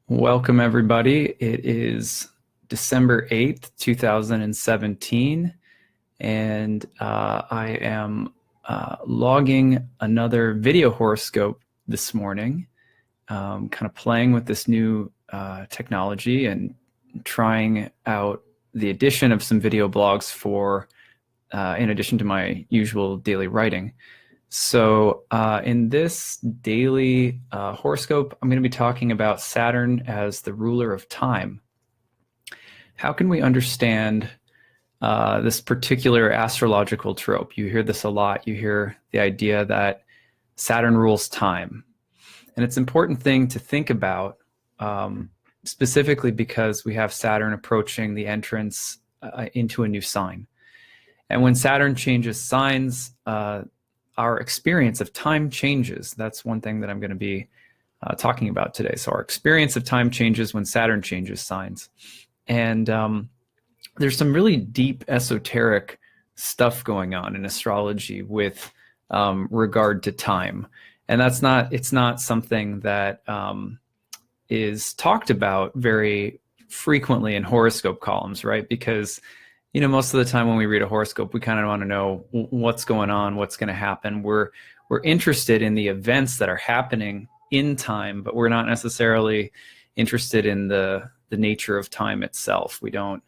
Welcome, everybody. It is December 8th, 2017, and I am logging another video horoscope this morning, kind of playing with this new technology and trying out the addition of some video blogs for, in addition to my usual daily writing. So in this daily horoscope, I'm going to be talking about Saturn as the ruler of time. How can we understand this particular astrological trope? You hear this a lot. You hear the idea that Saturn rules time. And it's an important thing to think about, specifically because we have Saturn approaching the entrance into a new sign. And when Saturn changes signs, our experience of time changes. That's one thing that I'm going to be talking about today. So our experience of time changes when Saturn changes signs. And there's some really deep esoteric stuff going on in astrology with regard to time. And it's not something that is talked about very frequently in horoscope columns, right? Because most of the time when we read a horoscope, we kind of want to know what's going on, what's going to happen. We're interested in the events that are happening in time, but we're not necessarily interested in the nature of time itself. We don't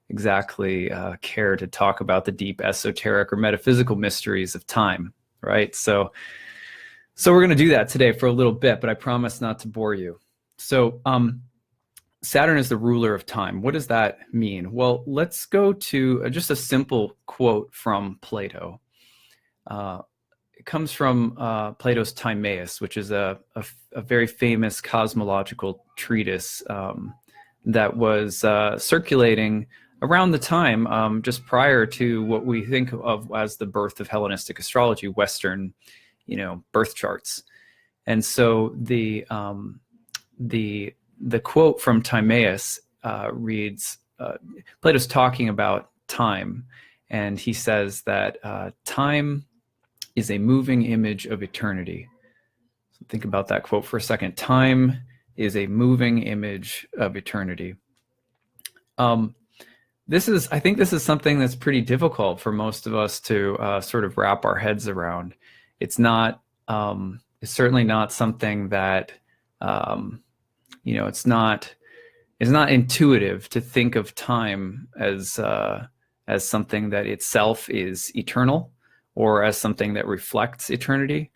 exactly care to talk about the deep esoteric or metaphysical mysteries of time, right? So we're going to do that today for a little bit, but I promise not to bore you. So Saturn is the ruler of time. What does that mean? Well, let's go to just a simple quote from Plato. It comes from Plato's Timaeus, which is a very famous cosmological treatise that was circulating around the time just prior to what we think of as the birth of Hellenistic astrology, Western, birth charts. And so the quote from Timaeus reads, Plato's talking about time, and he says that time is a moving image of eternity. So think about that quote for a second. Time is a moving image of eternity. I think this is something that's pretty difficult for most of us to sort of wrap our heads around. It's certainly not something that it's not intuitive to think of time as something that itself is eternal or as something that reflects eternity.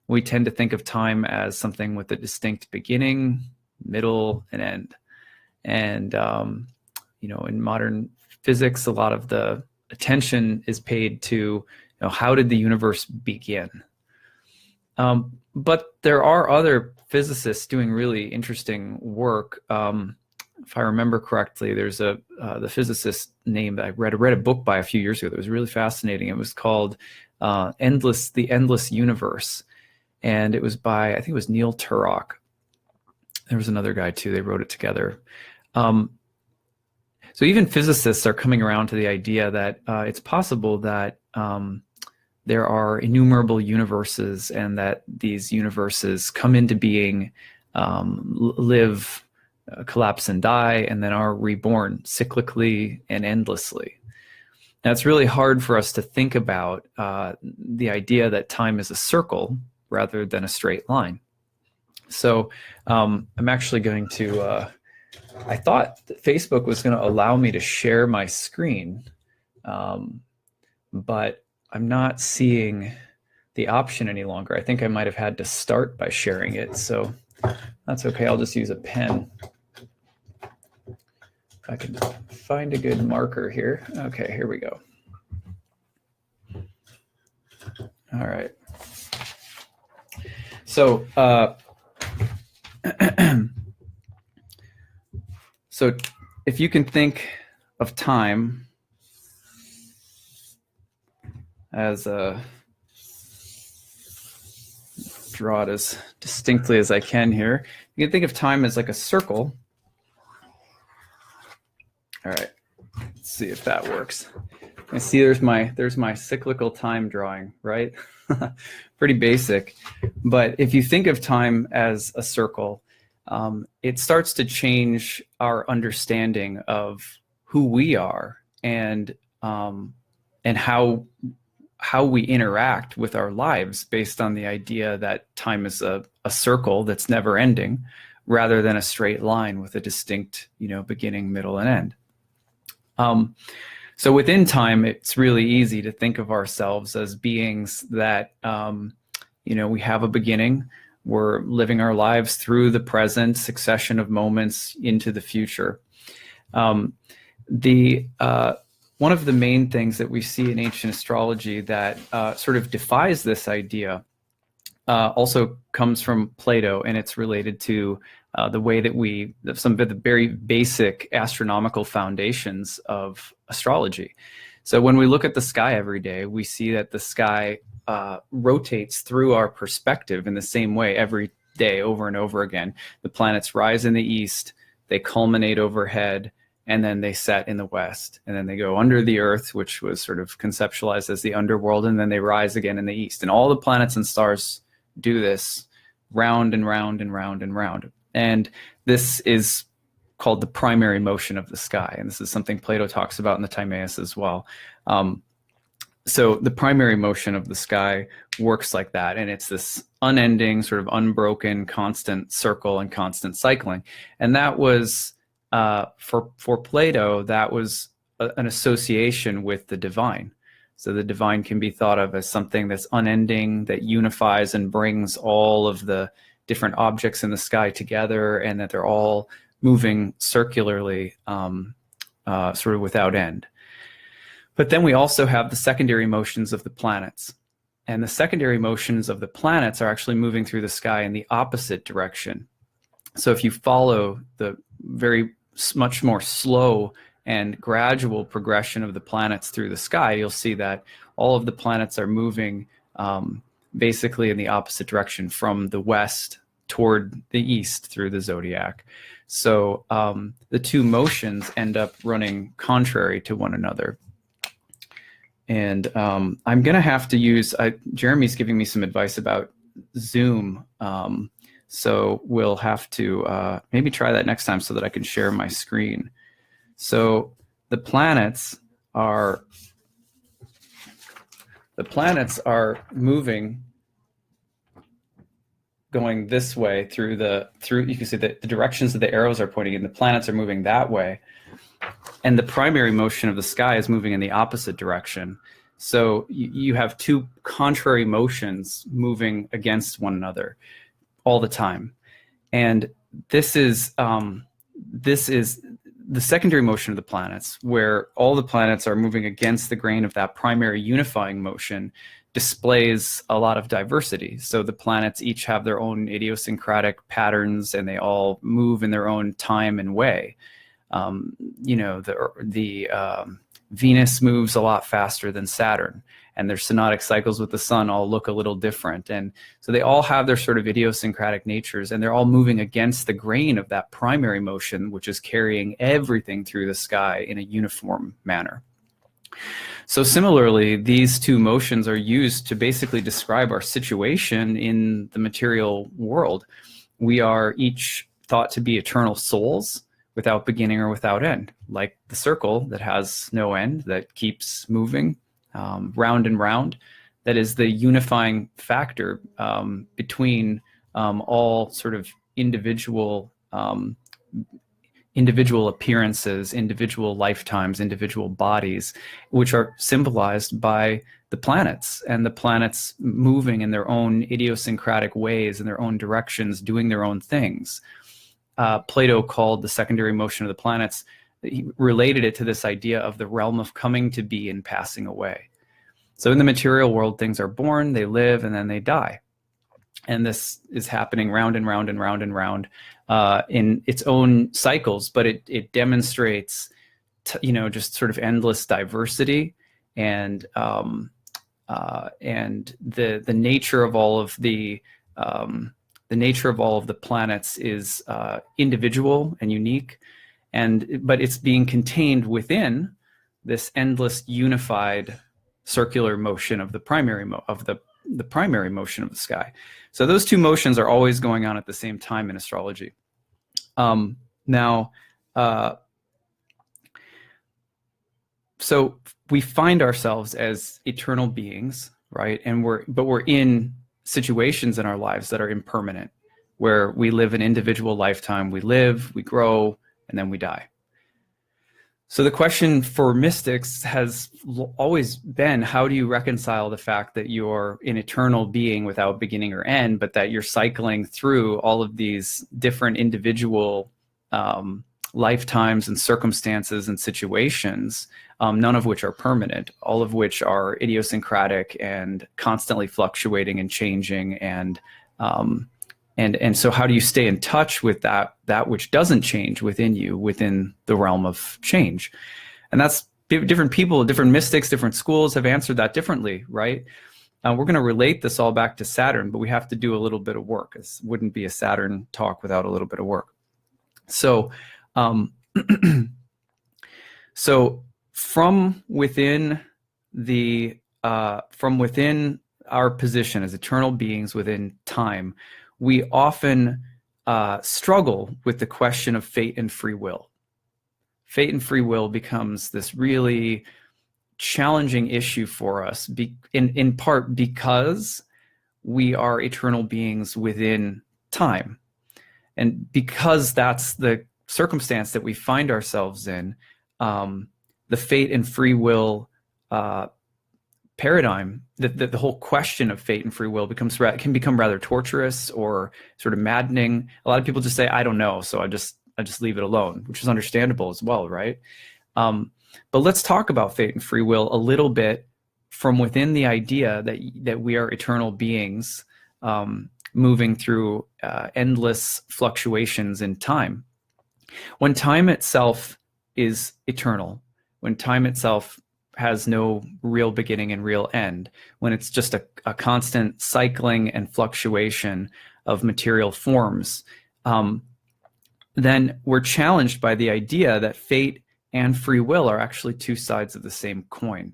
We tend to think of time as something with a distinct beginning, middle, and end. And in modern physics, a lot of the attention is paid to how did the universe begin? But there are other physicists doing really interesting work. If I remember correctly, there's the physicist named, I read a book by a few years ago that was really fascinating. It was called The Endless Universe. And it was by, I think it was Neil Turok. There was another guy too, they wrote it together. So even physicists are coming around to the idea that it's possible that there are innumerable universes and that these universes come into being, live, collapse and die, and then are reborn cyclically and endlessly. Now, it's really hard for us to think about the idea that time is a circle rather than a straight line. So I'm actually going to, I thought that Facebook was going to allow me to share my screen, but I'm not seeing the option any longer. I think I might have had to start by sharing it, so that's okay. I'll just use a pen. If I can find a good marker here. Okay, here we go. All right. So, so if you can think of time as draw it as distinctly as I can here. You can think of time as like a circle. All right, let's see if that works. I see there's my cyclical time drawing, right? Pretty basic. But if you think of time as a circle, it starts to change our understanding of who we are and how we interact with our lives based on the idea that time is a circle that's never ending, rather than a straight line with a distinct, beginning, middle, and end. So within time, it's really easy to think of ourselves as beings that, we have a beginning. We're living our lives through the present succession of moments into the future. One of the main things that we see in ancient astrology that sort of defies this idea also comes from Plato, and it's related to the way that some of the very basic astronomical foundations of astrology. So when we look at the sky every day, we see that the sky rotates through our perspective in the same way every day, over and over again. The planets rise in the east, they culminate overhead, and then they set in the west, and then they go under the earth, which was sort of conceptualized as the underworld, and then they rise again in the east. And all the planets and stars do this round and round and round and round. And this is called the primary motion of the sky. And this is something Plato talks about in the Timaeus as well. So the primary motion of the sky works like that. And it's this unending, sort of unbroken, constant circle and constant cycling. And that was, for Plato, that was an association with the divine. So the divine can be thought of as something that's unending, that unifies and brings all of the different objects in the sky together, and that they're all moving circularly, sort of without end. But then we also have the secondary motions of the planets. And the secondary motions of the planets are actually moving through the sky in the opposite direction. So if you follow the much more slow and gradual progression of the planets through the sky, you'll see that all of the planets are moving basically in the opposite direction, from the west toward the east through the zodiac. So the two motions end up running contrary to one another. And I'm going to have to use, Jeremy's giving me some advice about Zoom. So we'll have to maybe try that next time so that I can share my screen. So the planets are moving, going this way through you can see that the directions that the arrows are pointing in, the planets are moving that way. And the primary motion of the sky is moving in the opposite direction. So you have two contrary motions moving against one another all the time. And this is the secondary motion of the planets, where all the planets are moving against the grain of that primary unifying motion, displays a lot of diversity. So the planets each have their own idiosyncratic patterns, and they all move in their own time and way. Venus moves a lot faster than Saturn, and their synodic cycles with the sun all look a little different. And so they all have their sort of idiosyncratic natures, and they're all moving against the grain of that primary motion, which is carrying everything through the sky in a uniform manner. So similarly, these two motions are used to basically describe our situation in the material world. We are each thought to be eternal souls, without beginning or without end, like the circle that has no end, that keeps moving round and round. That is the unifying factor between all sort of individual appearances, individual lifetimes, individual bodies, which are symbolized by the planets, and the planets moving in their own idiosyncratic ways, in their own directions, doing their own things. Plato called the secondary motion of the planets, he related it to this idea of the realm of coming to be and passing away. So in the material world, things are born, they live, and then they die. And this is happening round and round and round and round in its own cycles, but it demonstrates, just sort of endless diversity, and the nature of all of the planets is individual and unique, but it's being contained within this endless unified circular motion of the primary of the the primary motion of the sky. So those two motions are always going on at the same time in astrology. So we find ourselves as eternal beings, right? And we're in situations in our lives that are impermanent, where we live an individual lifetime. We live, we grow, and then we die. So the question for mystics has always been, how do you reconcile the fact that you're an eternal being without beginning or end, but that you're cycling through all of these different individual lifetimes and circumstances and situations, none of which are permanent, all of which are idiosyncratic and constantly fluctuating and changing. And so how do you stay in touch with that which doesn't change within you, within the realm of change? And that's different people, different mystics, different schools have answered that differently, right? We're going to relate this all back to Saturn, but we have to do a little bit of work. This wouldn't be a Saturn talk without a little bit of work. So, so from within our position as eternal beings within time, we often struggle with the question of fate and free will. Fate and free will becomes this really challenging issue for us, in part because we are eternal beings within time. And because that's the circumstance that we find ourselves in, the fate and free will paradigm, the whole question of fate and free will can become rather torturous or sort of maddening. A lot of people just say, I don't know, so I just leave it alone, which is understandable as well, right? But let's talk about fate and free will a little bit from within the idea that we are eternal beings moving through endless fluctuations in time. When time itself is eternal, when time itself has no real beginning and real end, when it's just a constant cycling and fluctuation of material forms, then we're challenged by the idea that fate and free will are actually two sides of the same coin.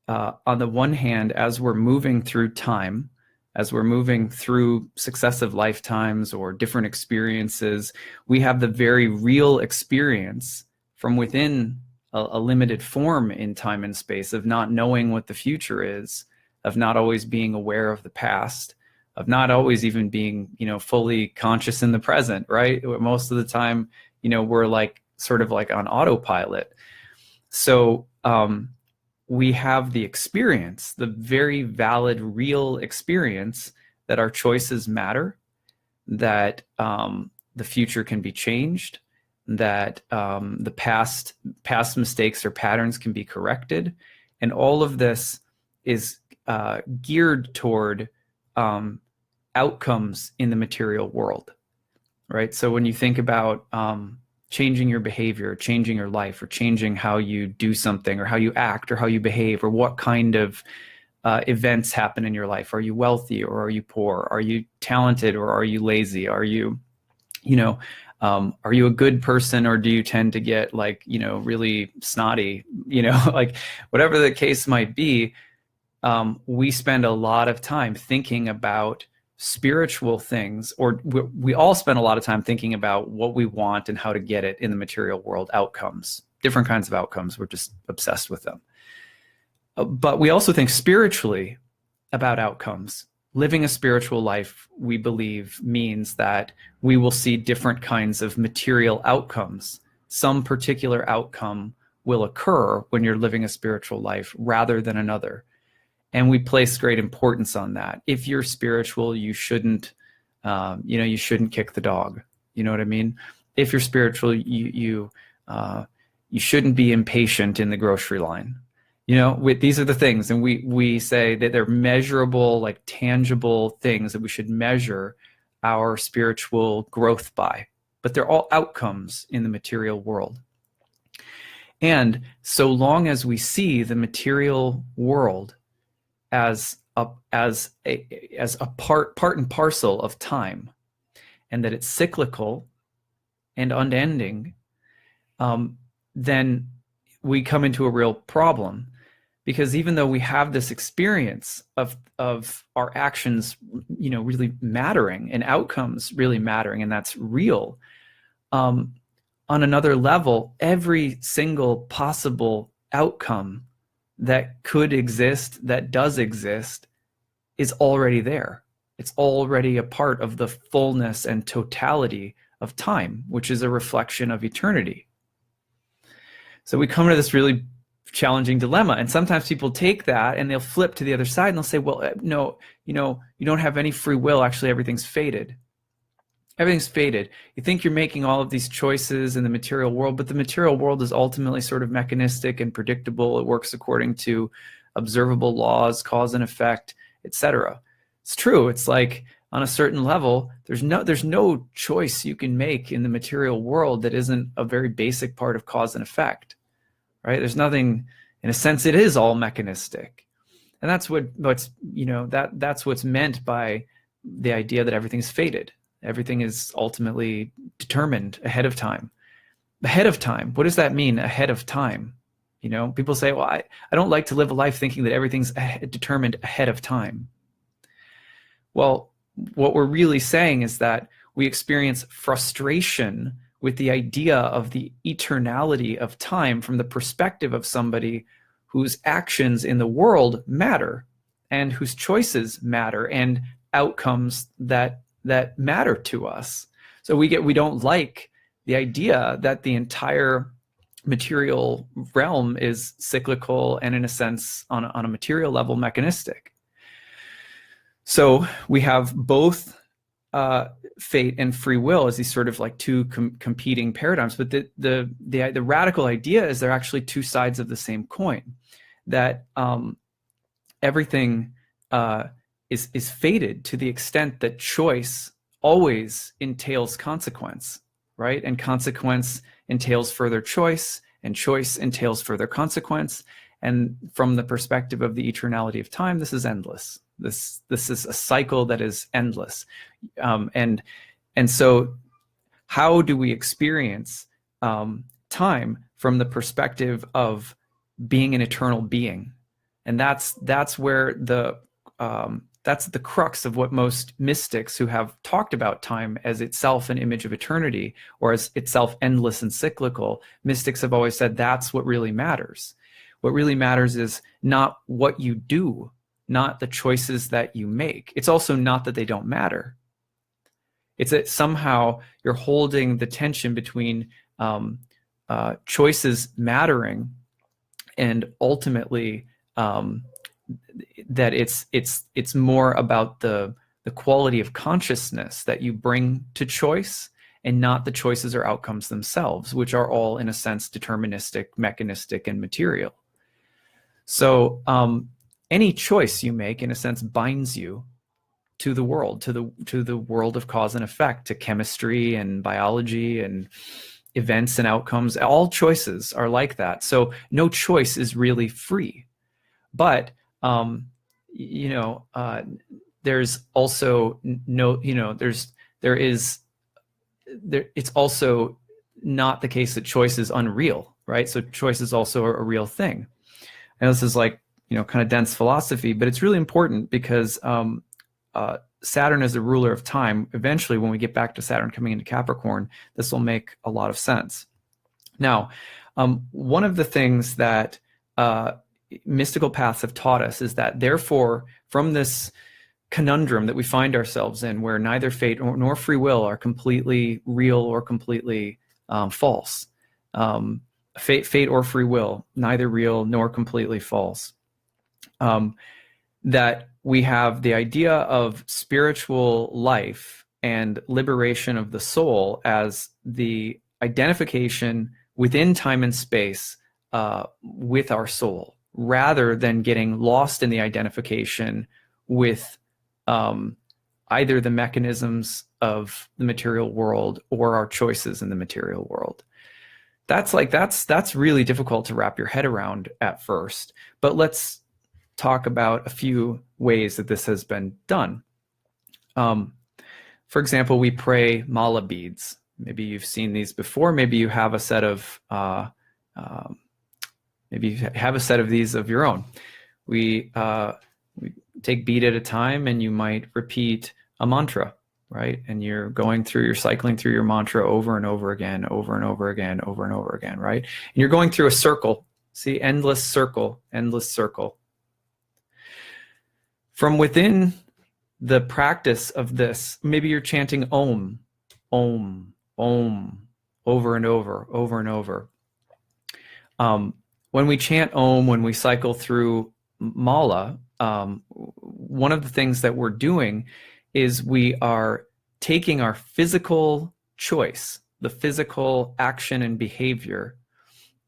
On the one hand, as we're moving through time, as we're moving through successive lifetimes or different experiences, we have the very real experience from within a limited form in time and space of not knowing what the future is, of not always being aware of the past, of not always even being, fully conscious in the present, right? Most of the time, we're sort of like on autopilot. So we have the experience, the very valid, real experience that our choices matter, that the future can be changed, that the past mistakes or patterns can be corrected. And all of this is geared toward outcomes in the material world, right? So when you think about changing your behavior, changing your life, or changing how you do something, or how you act, or how you behave, or what kind of events happen in your life. Are you wealthy or are you poor? Are you talented or are you lazy? Are you a good person, or do you tend to get really snotty, whatever the case might be. We spend a lot of time thinking about spiritual things, or we all spend a lot of time thinking about what we want and how to get it in the material world, outcomes, different kinds of outcomes. We're just obsessed with them. But we also think spiritually about outcomes. Living a spiritual life, we believe, means that we will see different kinds of material outcomes. Some particular outcome will occur when you're living a spiritual life rather than another. And we place great importance on that. If you're spiritual, you shouldn't, you shouldn't kick the dog. You know what I mean? If you're spiritual, you shouldn't be impatient in the grocery line. These are the things, and we say that they're measurable, tangible things that we should measure our spiritual growth by. But they're all outcomes in the material world. And so long as we see the material world as a part and parcel of time, and that it's cyclical and unending, then we come into a real problem, Because even though we have this experience of our actions, really mattering and outcomes really mattering, and that's real, on another level, every single possible outcome that could exist, that does exist, is already there. It's already a part of the fullness and totality of time, which is a reflection of eternity. So we come to this really challenging dilemma, and sometimes people take that and they'll flip to the other side and they'll say, well, no, you don't have any free will. Actually, everything's fated. Everything's fated. You think you're making all of these choices in the material world, but the material world is ultimately sort of mechanistic and predictable. It works according to observable laws, cause and effect, etc. It's true. It's like on a certain level, there's no choice you can make in the material world that isn't a very basic part of cause and effect, right? There's nothing, in a sense, it is all mechanistic. And that's that's what's meant by the idea that everything's fated. Everything is ultimately determined ahead of time. Ahead of time, what does that mean, ahead of time? People say, well, I don't like to live a life thinking that everything's determined ahead of time. Well, what we're really saying is that we experience frustration with the idea of the eternality of time from the perspective of somebody whose actions in the world matter and whose choices matter and outcomes that matter to us. So we don't like the idea that the entire material realm is cyclical and, in a sense, on a material level, mechanistic. So we have both fate and free will as these sort of like two competing paradigms, but the radical idea is they're actually two sides of the same coin. That everything is fated to the extent that choice always entails consequence, right? And consequence entails further choice, and choice entails further consequence. And from the perspective of the eternality of time, this is endless. This is a cycle that is endless. And so how do we experience time from the perspective of being an eternal being? And that's where that's the crux of what most mystics who have talked about time as itself an image of eternity, or as itself endless and cyclical, mystics have always said that's what really matters. What really matters is not what you do, not the choices that you make. It's also not that they don't matter. It's that somehow you're holding the tension between choices mattering and ultimately that it's more about the quality of consciousness that you bring to choice, and not the choices or outcomes themselves, which are all, in a sense, deterministic, mechanistic, and material. So any choice you make, in a sense, binds you to the world, to the world of cause and effect, to chemistry and biology and events and outcomes. All choices are like that. So no choice is really free. But there's also it's also not the case that choice is unreal, right? So choice is also a real thing. And this is like, kind of dense philosophy, but it's really important because Saturn is the ruler of time. Eventually, when we get back to Saturn coming into Capricorn, this will make a lot of sense. Now, one of the things that mystical paths have taught us is that, therefore, from this conundrum that we find ourselves in, where neither fate nor free will are completely real or completely false, fate or free will, neither real nor completely false, that we have the idea of spiritual life and liberation of the soul as the identification within time and space with our soul, rather than getting lost in the identification with either the mechanisms of the material world or our choices in the material world. That's really difficult to wrap your head around at first, but let's talk about a few ways that this has been done. For example, we pray mala beads. Maybe you've seen these before. Maybe you have a set of Maybe you have a set of these of your own. We take beat at a time, and you might repeat a mantra, right? And you're cycling through your mantra over and over again, over and over again, over and over again, right? And you're going through a circle. See, endless circle, endless circle. From within the practice of this, maybe you're chanting Om, Om, Om, over and over, over and over. When we chant Om, when we cycle through Mala, one of the things that we're doing is we are taking our physical choice, the physical action and behavior,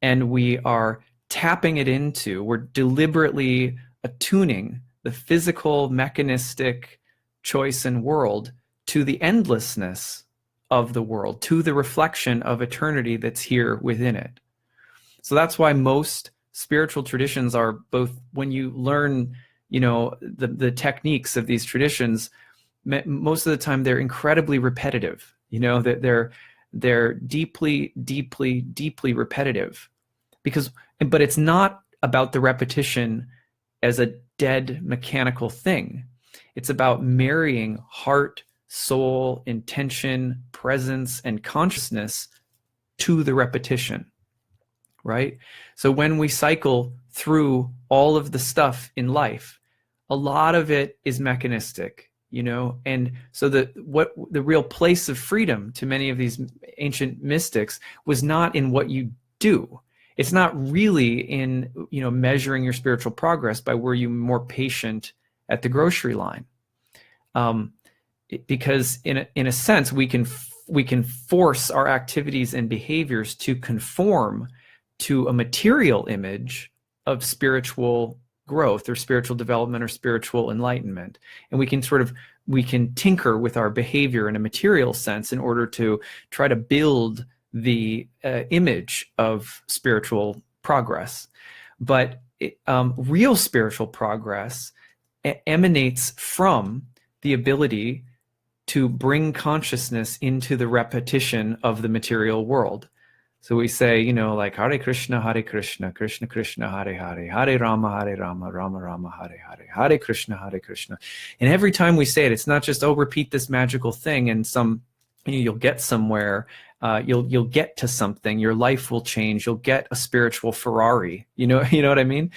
and we are tapping it into, we're deliberately attuning the physical mechanistic choice and world to the endlessness of the world, to the reflection of eternity that's here within it. So that's why most spiritual traditions are both, when you learn, the techniques of these traditions, most of the time they're incredibly repetitive, that they're deeply, deeply, deeply repetitive, but it's not about the repetition as a dead mechanical thing. It's about marrying heart, soul, intention, presence, and consciousness to the repetition, right? So when we cycle through all of the stuff in life, a lot of it is mechanistic, and so the real place of freedom to many of these ancient mystics was not in what you do. It's not really in, measuring your spiritual progress by were you more patient at the grocery line, because in a sense we can force our activities and behaviors to conform to a material image of spiritual growth or spiritual development or spiritual enlightenment, and we can tinker with our behavior in a material sense in order to try to build the image of spiritual progress. But real spiritual progress emanates from the ability to bring consciousness into the repetition of the material world. So we say, like Hare Krishna, Krishna Krishna, Hare Hare, Hare Rama, Rama Rama, Hare Hare, Hare Krishna, Krishna. And every time we say it, it's not just, repeat this magical thing and you'll get somewhere. You'll get to something. Your life will change. You'll get a spiritual Ferrari. You know what I mean?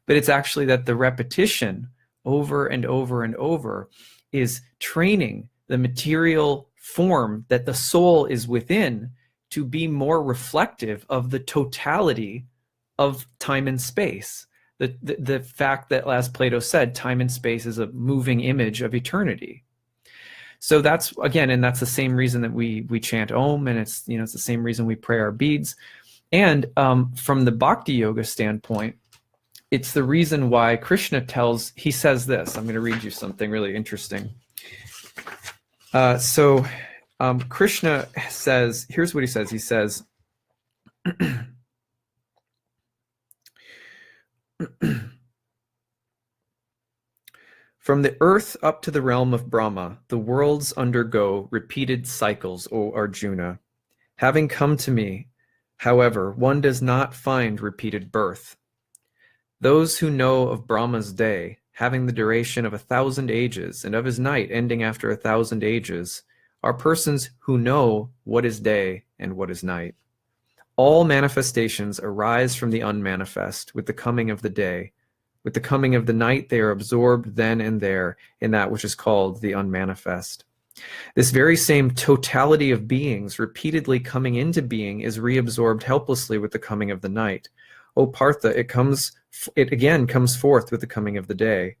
But it's actually that the repetition over and over and over is training the material form that the soul is within to be more reflective of the totality of time and space. The fact that, as Plato said, time and space is a moving image of eternity. So that's the same reason that we chant Om, and it's the same reason we pray our beads. And from the Bhakti Yoga standpoint, it's the reason why Krishna he says this. I'm going to read you something really interesting. Krishna says, here's what he says. He says, from the earth up to the realm of Brahma, the worlds undergo repeated cycles, O Arjuna. Having come to me, however, one does not find repeated birth. Those who know of Brahma's day, having the duration of 1,000 ages, and of his night ending after 1,000 ages, are persons who know what is day and what is night. All manifestations arise from the unmanifest with the coming of the day. With the coming of the night, they are absorbed then and there in that which is called the unmanifest. This very same totality of beings repeatedly coming into being is reabsorbed helplessly with the coming of the night. O Partha, it again comes forth with the coming of the day.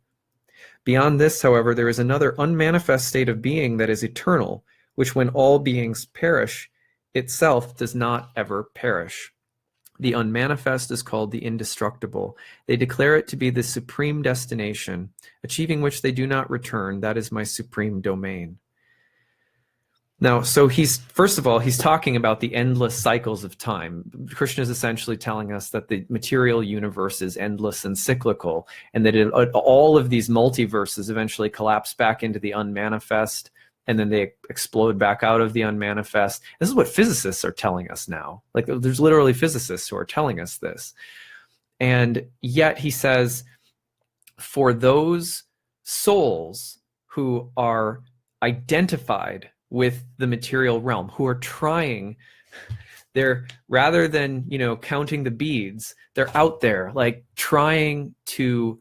Beyond this, however, there is another unmanifest state of being that is eternal, which when all beings perish, itself does not ever perish. The unmanifest is called the indestructible. They declare it to be the supreme destination, achieving which they do not return. That is my supreme domain. Now, so first of all, he's talking about the endless cycles of time. Krishna is essentially telling us that the material universe is endless and cyclical, and that all of these multiverses eventually collapse back into the unmanifest, and then they explode back out of the unmanifest. This is what physicists are telling us now. Like, there's literally physicists who are telling us this. And yet he says, for those souls who are identified with the material realm, who are trying, they're, rather than, counting the beads, they're out there like trying to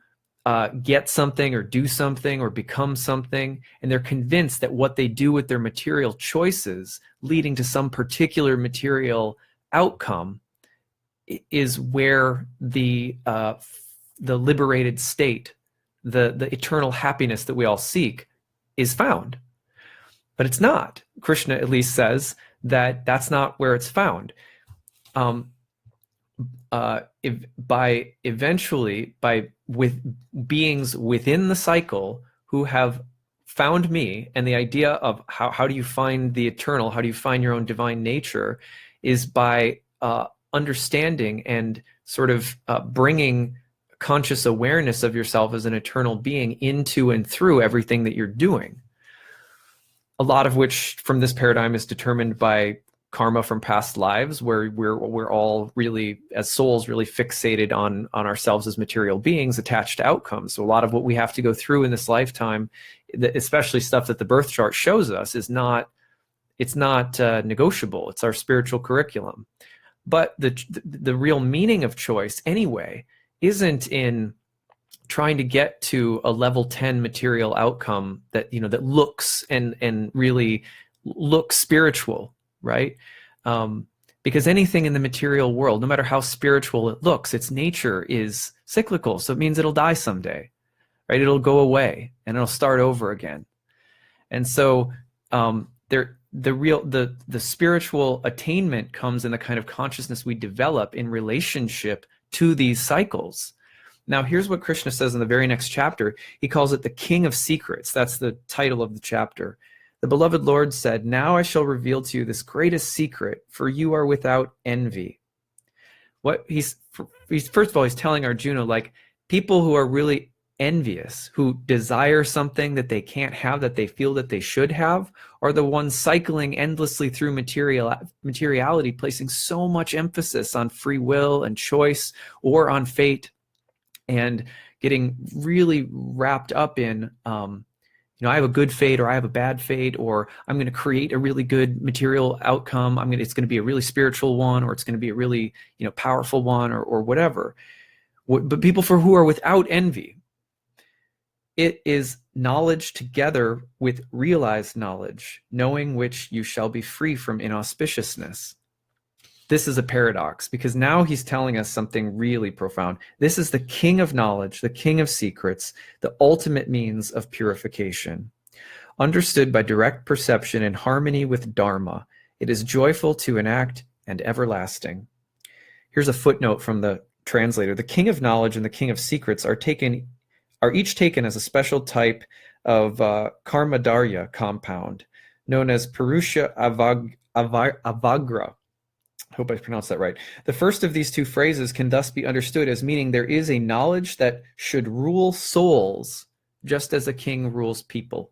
get something or do something or become something, and they're convinced that what they do with their material choices leading to some particular material outcome is where the liberated state, the eternal happiness that we all seek, is found. But it's not. Krishna at least says that that's not where it's found. With beings within the cycle who have found me, and the idea of how do you find the eternal, how do you find your own divine nature, is by understanding and sort of bringing conscious awareness of yourself as an eternal being into and through everything that you're doing. A lot of which from this paradigm is determined by karma from past lives, where we're all really, as souls, really fixated on ourselves as material beings attached to outcomes. So a lot of what we have to go through in this lifetime, especially stuff that the birth chart shows us, it's not negotiable. It's our spiritual curriculum. But the real meaning of choice, anyway, isn't in trying to get to a level 10 material outcome that that looks and really looks spiritual, right? Because anything in the material world, no matter how spiritual it looks, its nature is cyclical. So it means it'll die someday, right? It'll go away and it'll start over again. And so the spiritual attainment comes in the kind of consciousness we develop in relationship to these cycles. Now, here's what Krishna says in the very next chapter. He calls it the King of Secrets. That's the title of the chapter. The beloved Lord said, "Now I shall reveal to you this greatest secret, for you are without envy." What he's first of all, he's telling Arjuna, like, people who are really envious, who desire something that they can't have, that they feel that they should have, are the ones cycling endlessly through materiality, placing so much emphasis on free will and choice or on fate, and getting really wrapped up in, I have a good fate or I have a bad fate, or I'm going to create a really good material outcome. It's going to be a really spiritual one, or it's going to be a really, powerful one, or whatever. But people who are without envy, it is knowledge together with realized knowledge, knowing which you shall be free from inauspiciousness. This is a paradox, because now he's telling us something really profound. This is the King of knowledge, the King of secrets, the ultimate means of purification. Understood by direct perception in harmony with Dharma, it is joyful to enact and everlasting. Here's a footnote from the translator. The King of knowledge and the King of secrets are each taken as a special type of Karmadarya compound, known as Purusha Avagra. I hope I pronounced that right. The first of these two phrases can thus be understood as meaning there is a knowledge that should rule souls just as a king rules people.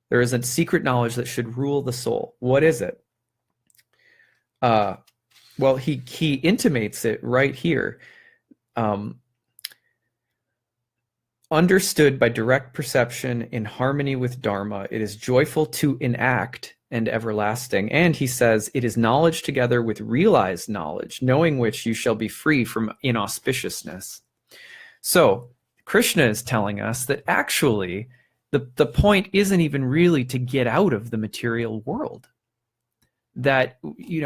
There is a secret knowledge that should rule the soul. What is it? Well, he intimates it right here. Understood by direct perception in harmony with Dharma, it is joyful to enact and everlasting. And he says, it is knowledge together with realized knowledge, knowing which you shall be free from inauspiciousness. So Krishna is telling us that actually the point isn't even really to get out of the material world. That,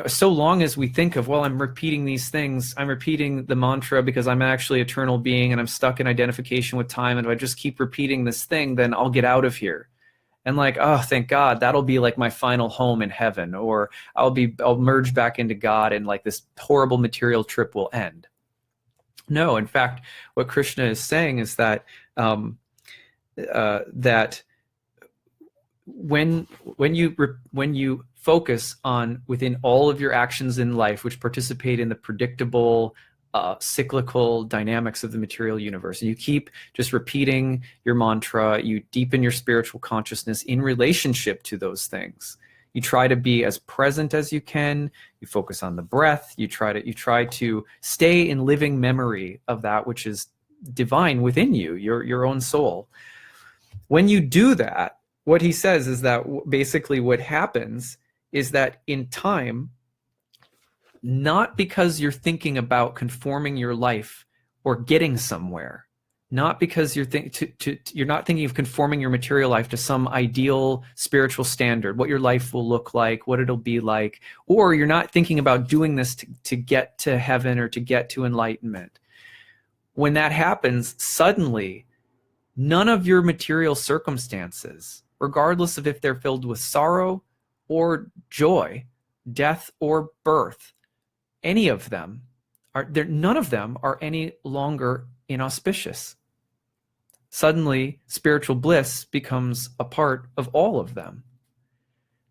so long as we think of, well, I'm repeating these things, I'm repeating the mantra because I'm actually an eternal being and I'm stuck in identification with time, and if I just keep repeating this thing, then I'll get out of here. And like, oh, thank God, that'll be like my final home in heaven, or I'll merge back into God and like this horrible material trip will end. No, in fact, what Krishna is saying is that that when you focus on within all of your actions in life, which participate in the predictable, cyclical dynamics of the material universe, and you keep just repeating your mantra, you deepen your spiritual consciousness in relationship to those things. You try to be as present as you can. You focus on the breath. You try to stay in living memory of that which is divine within you, your own soul. When you do that, what he says is that basically what happens is that in time, not because you're thinking about conforming your life or getting somewhere, not because you're not thinking of conforming your material life to some ideal spiritual standard, what your life will look like, what it'll be like, or you're not thinking about doing this to get to heaven or to get to enlightenment. When that happens, suddenly, none of your material circumstances, regardless of if they're filled with sorrow or joy, death or birth, any of them none of them are any longer inauspicious. Suddenly, spiritual bliss becomes a part of all of them.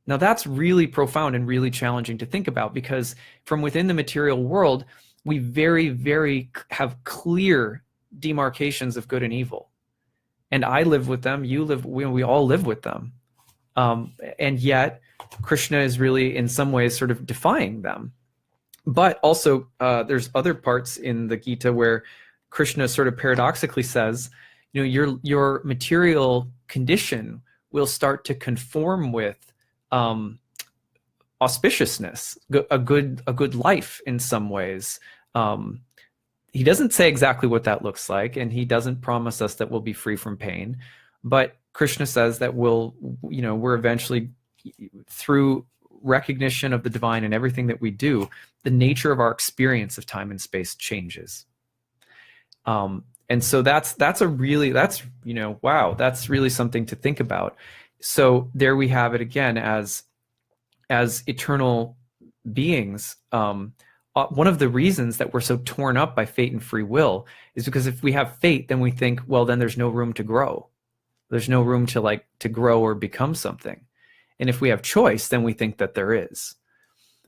Now, that's really profound and really challenging to think about, because from within the material world, we very, very have clear demarcations of good and evil. And I live with them, you live, we all live with them. And yet, Krishna is really, in some ways, sort of defying them. But also, there's other parts in the Gita where Krishna sort of paradoxically says, your material condition will start to conform with auspiciousness, a good life in some ways. He doesn't say exactly what that looks like, and he doesn't promise us that we'll be free from pain. But Krishna says that we're eventually, through recognition of the divine and everything that we do, the nature of our experience of time and space changes. And so that's really something to think about. So there we have it again, as eternal beings. One of the reasons that we're so torn up by fate and free will is because if we have fate, then we think, well, then there's no room to grow. There's no room to grow or become something. And if we have choice, then we think that there is.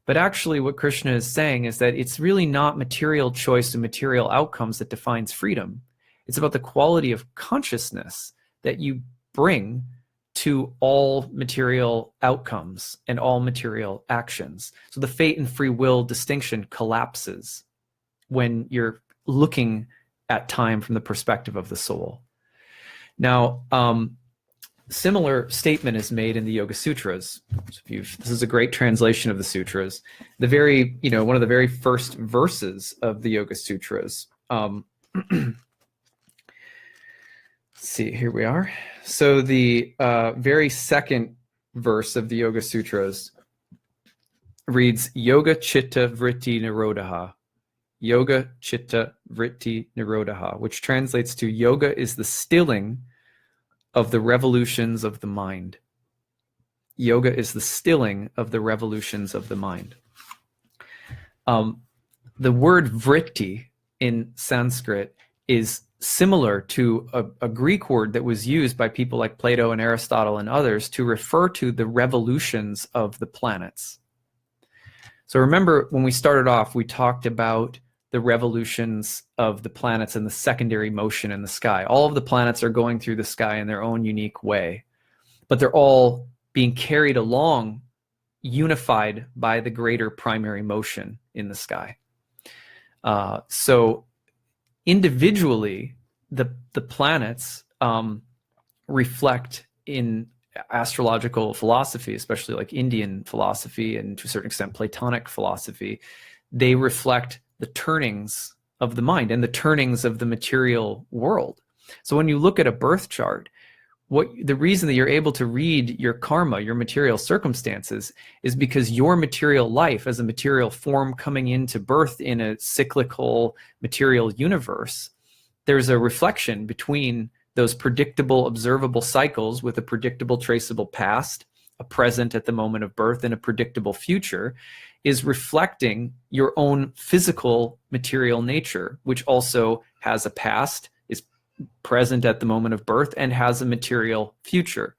But actually what Krishna is saying is that it's really not material choice and material outcomes that defines freedom. It's about the quality of consciousness that you bring to all material outcomes and all material actions. So the fate and free will distinction collapses when you're looking at time from the perspective of the soul. Now, similar statement is made in the Yoga Sutras. This is a great translation of the Sutras. One of the very first verses of the Yoga Sutras. Let's see, here we are. So the very second verse of the Yoga Sutras reads, Yoga Chitta Vritti Nirodha. Yoga Chitta Vritti Nirodha, which translates to yoga is the stilling of the revolutions of the mind. Yoga is the stilling of the revolutions of the mind. The word vritti in Sanskrit is similar to a Greek word that was used by people like Plato and Aristotle and others to refer to the revolutions of the planets. So remember, when we started off, we talked about the revolutions of the planets and the secondary motion in the sky. All of the planets are going through the sky in their own unique way, but they're all being carried along, unified by the greater primary motion in the sky. So individually, the planets reflect in astrological philosophy, especially like Indian philosophy and to a certain extent Platonic philosophy, they reflect the turnings of the mind and the turnings of the material world. So when you look at a birth chart, the reason that you're able to read your karma, your material circumstances, is because your material life as a material form coming into birth in a cyclical material universe, there's a reflection between those predictable, observable cycles with a predictable, traceable past, a present at the moment of birth, and a predictable future, is reflecting your own physical material nature, which also has a past, is present at the moment of birth, and has a material future.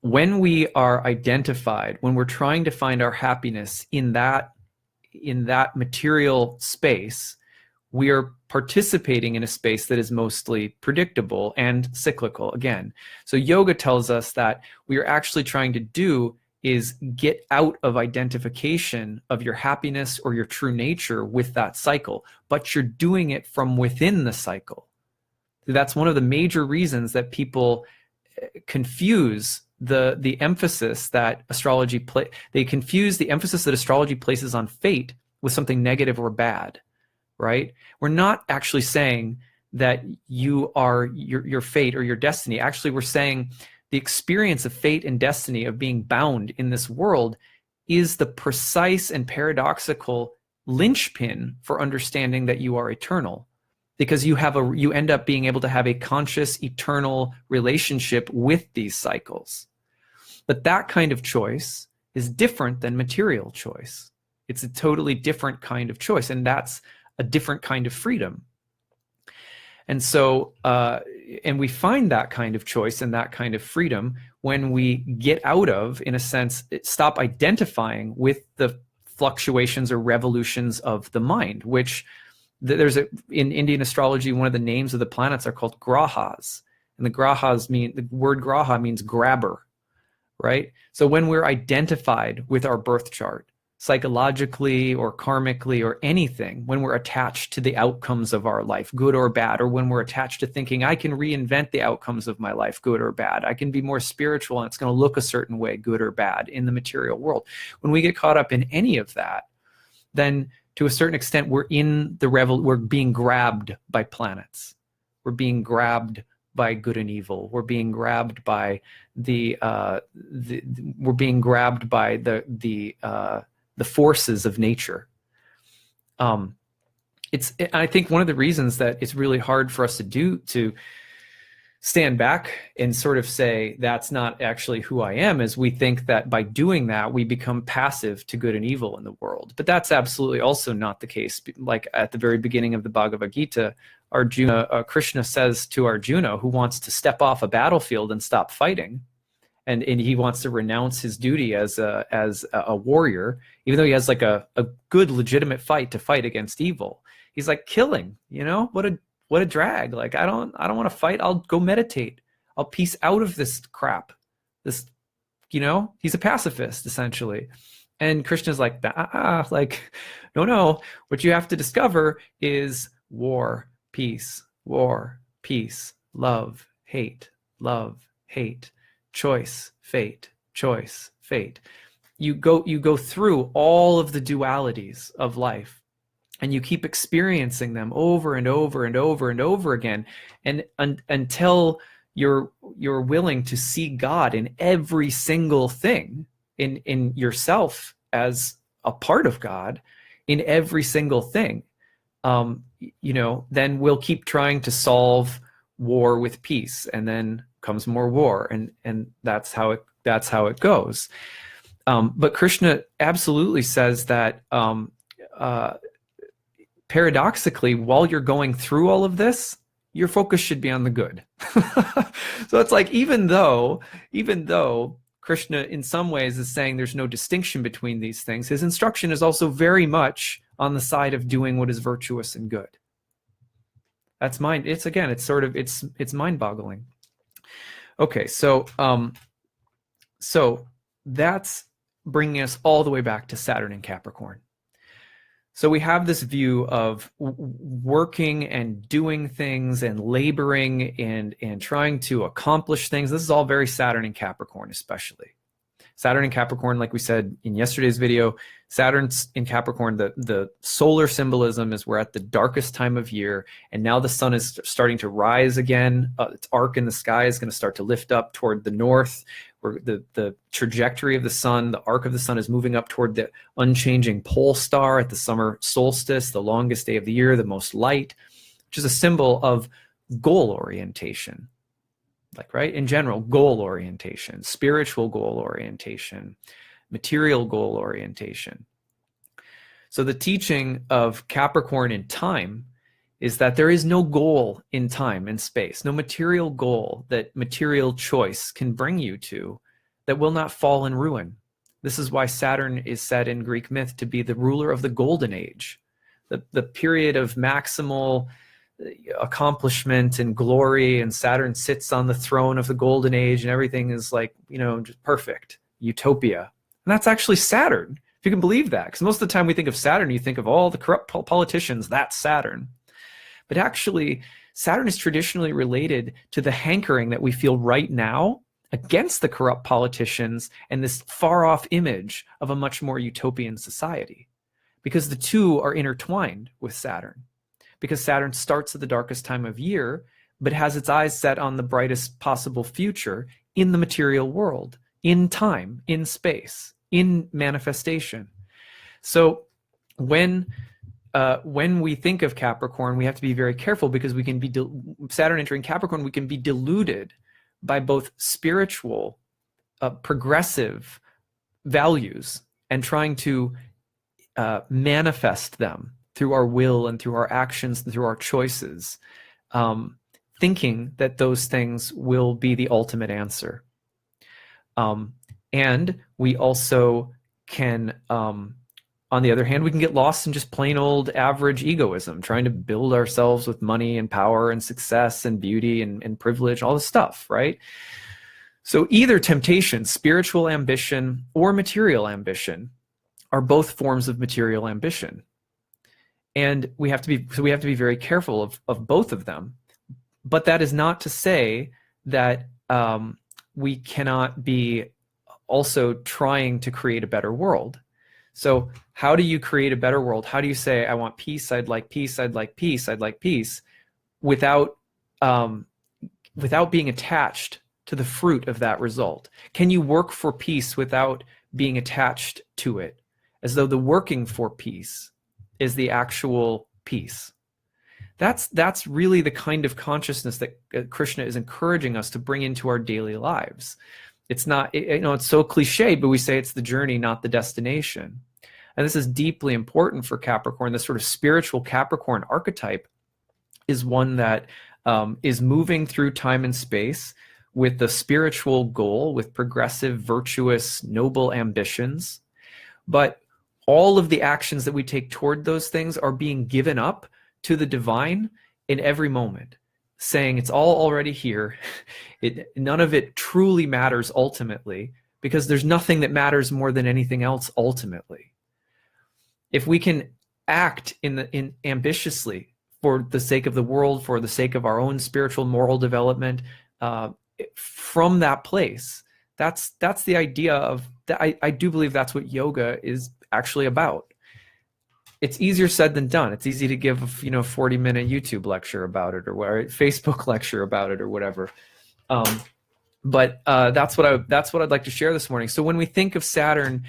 When we are identified, when we're trying to find our happiness in that material space, we are participating in a space that is mostly predictable and cyclical again. So yoga tells us that we are actually trying to do is get out of identification of your happiness or your true nature with that cycle, but you're doing it from within the cycle. That's one of the major reasons that people confuse the emphasis that astrology they confuse the emphasis that astrology places on fate with something negative or bad, right? We're not actually saying that you are your fate or your destiny. Actually, we're saying the experience of fate and destiny, of being bound in this world, is the precise and paradoxical linchpin for understanding that you are eternal, because you end up being able to have a conscious, eternal relationship with these cycles. But that kind of choice is different than material choice. It's a totally different kind of choice, and that's a different kind of freedom. And so, and we find that kind of choice and that kind of freedom when we get out of, in a sense, stop identifying with the fluctuations or revolutions of the mind, which in Indian astrology, one of the names of the planets are called grahas. And the word graha means grabber, right? So when we're identified with our birth chart, psychologically or karmically or anything, when we're attached to the outcomes of our life, good or bad, or when we're attached to thinking, I can reinvent the outcomes of my life, good or bad, I can be more spiritual and it's going to look a certain way, good or bad, in the material world. When we get caught up in any of that, then to a certain extent, we're being grabbed by planets. We're being grabbed by good and evil. We're being grabbed by the forces of nature. I think one of the reasons that it's really hard for us to stand back and sort of say that's not actually who I am is we think that by doing that we become passive to good and evil in the world. But that's absolutely also not the case. Like at the very beginning of the Bhagavad Gita, Arjuna, Krishna says to Arjuna, who wants to step off a battlefield and stop fighting, and he wants to renounce his duty as a warrior, even though he has like a good legitimate fight to fight against evil. He's like, killing, what a drag. Like, I don't want to fight. I'll go meditate. I'll piece out of this crap. He's a pacifist essentially. And Krishna's like, no. What you have to discover is war, peace, love, hate, choice, fate. You go through all of the dualities of life, and you keep experiencing them over and over and over and over again, and until you're willing to see God in every single thing, in yourself as a part of God, in every single thing. Then we'll keep trying to solve war with peace, and then comes more war, and that's how it goes. But Krishna absolutely says that paradoxically, while you're going through all of this, your focus should be on the good. So it's like, even though Krishna in some ways is saying there's no distinction between these things, his instruction is also very much on the side of doing what is virtuous and good. It's mind-boggling. Okay, so that's bringing us all the way back to Saturn and Capricorn. So we have this view of working and doing things and laboring and trying to accomplish things. This is all very Saturn and Capricorn, especially. Saturn and Capricorn, like we said in yesterday's video, Saturn in Capricorn, the solar symbolism is we're at the darkest time of year, and now the sun is starting to rise again. Its arc in the sky is going to start to lift up toward the north, where the trajectory of the sun, the arc of the sun, is moving up toward the unchanging pole star at the summer solstice, the longest day of the year, the most light, which is a symbol of goal orientation. Like, right, in general, goal orientation, spiritual goal orientation, material goal orientation. So the teaching of Capricorn in time is that there is no goal in time and space, no material goal that material choice can bring you to that will not fall in ruin. This is why Saturn is said in Greek myth to be the ruler of the golden age, the period of maximal accomplishment and glory, and Saturn sits on the throne of the golden age and everything is like, just perfect, utopia. And that's actually Saturn, if you can believe that, because most of the time we think of Saturn, you think of all the corrupt politicians, that's Saturn. But actually, Saturn is traditionally related to the hankering that we feel right now against the corrupt politicians and this far-off image of a much more utopian society, because the two are intertwined with Saturn. Because Saturn starts at the darkest time of year, but has its eyes set on the brightest possible future in the material world, in time, in space, in manifestation. So when we think of Capricorn, we have to be very careful, because we can be Saturn entering Capricorn, we can be deluded by both spiritual, progressive values and trying to manifest them through our will and through our actions and through our choices, thinking that those things will be the ultimate answer. And we also can, on the other hand, we can get lost in just plain old average egoism, trying to build ourselves with money and power and success and beauty and privilege, all this stuff, right? So either temptation, spiritual ambition or material ambition, are both forms of material ambition. And we have to be very careful of both of them. But that is not to say that we cannot be also trying to create a better world. So how do you create a better world? How do you say, I want peace, I'd like peace, I'd like peace, I'd like peace, without being attached to the fruit of that result? Can you work for peace without being attached to it, as though the working for peace is the actual peace? That's really the kind of consciousness that Krishna is encouraging us to bring into our daily lives. It's not, it's so cliche, but we say it's the journey, not the destination. And this is deeply important for Capricorn. This sort of spiritual Capricorn archetype is one that is moving through time and space with the spiritual goal, with progressive, virtuous, noble ambitions. But all of the actions that we take toward those things are being given up to the divine in every moment, saying it's all already here. None of it truly matters ultimately, because there's nothing that matters more than anything else ultimately. If we can act in ambitiously for the sake of the world, for the sake of our own spiritual moral development, from that place, that's the idea of that. I do believe that's what yoga is actually about. It's easier said than done. It's easy to give a 40-minute YouTube lecture about it, or a Facebook lecture about it, or whatever. But that's what I'd like to share this morning. So when we think of Saturn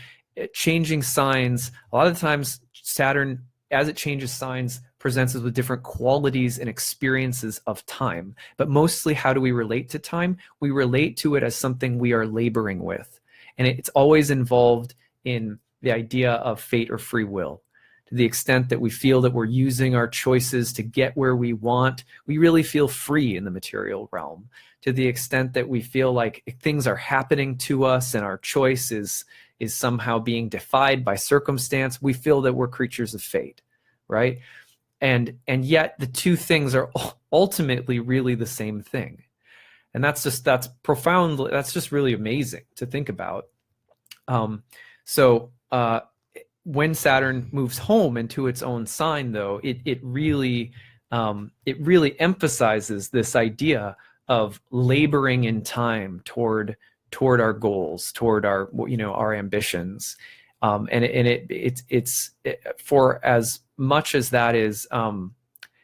changing signs, a lot of the times Saturn, as it changes signs, presents us with different qualities and experiences of time. But mostly, how do we relate to time? We relate to it as something we are laboring with, and it's always involved in the idea of fate or free will. To the extent that we feel that we're using our choices to get where we want, we really feel free in the material realm. To the extent that we feel like things are happening to us and our choice is somehow being defied by circumstance, we feel that we're creatures of fate, right? And yet the two things are ultimately really the same thing. And that's just really amazing to think about. When Saturn moves home into its own sign, though, it really emphasizes this idea of laboring in time toward our goals, toward our ambitions, it's for as much as that is, and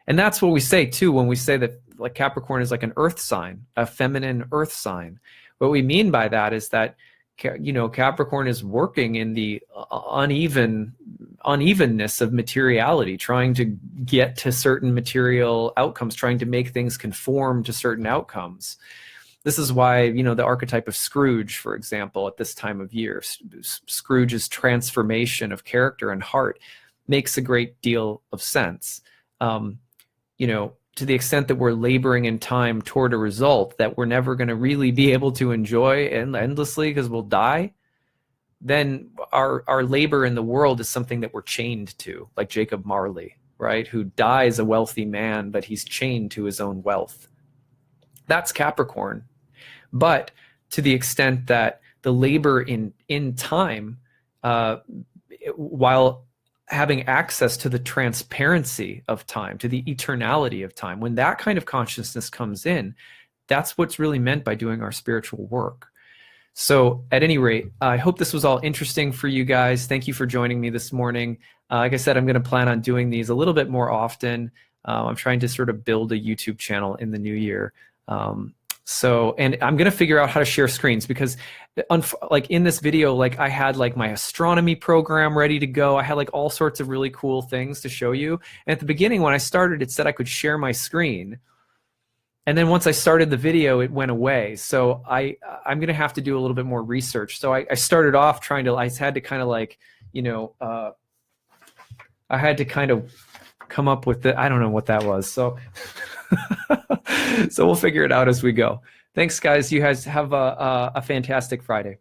that's what we say too when we say that like Capricorn is like an earth sign, a feminine earth sign. What we mean by that is that Capricorn is working in the unevenness of materiality, trying to get to certain material outcomes, trying to make things conform to certain outcomes. This is why, the archetype of Scrooge, for example, at this time of year, Scrooge's transformation of character and heart makes a great deal of sense. To the extent that we're laboring in time toward a result that we're never going to really be able to enjoy endlessly because we'll die, then our labor in the world is something that we're chained to, like Jacob Marley, right? Who dies a wealthy man, but he's chained to his own wealth. That's Capricorn. But to the extent that the labor in time, while having access to the transparency of time, to the eternality of time, when that kind of consciousness comes in, that's what's really meant by doing our spiritual work. So at any rate, I hope this was all interesting for you guys. Thank you for joining me this morning. Like I said, I'm going to plan on doing these a little bit more often. I'm trying to sort of build a YouTube channel in the new year. And I'm going to figure out how to share screens, because like in this video, like I had like my astronomy program ready to go. I had like all sorts of really cool things to show you. And at the beginning, when I started, it said I could share my screen. And then once I started the video, it went away. So I'm going to have to do a little bit more research. So I started off I had to kind of like, I had to kind of come up with I don't know what that was. So, so we'll figure it out as we go. Thanks, guys. You guys have a fantastic Friday.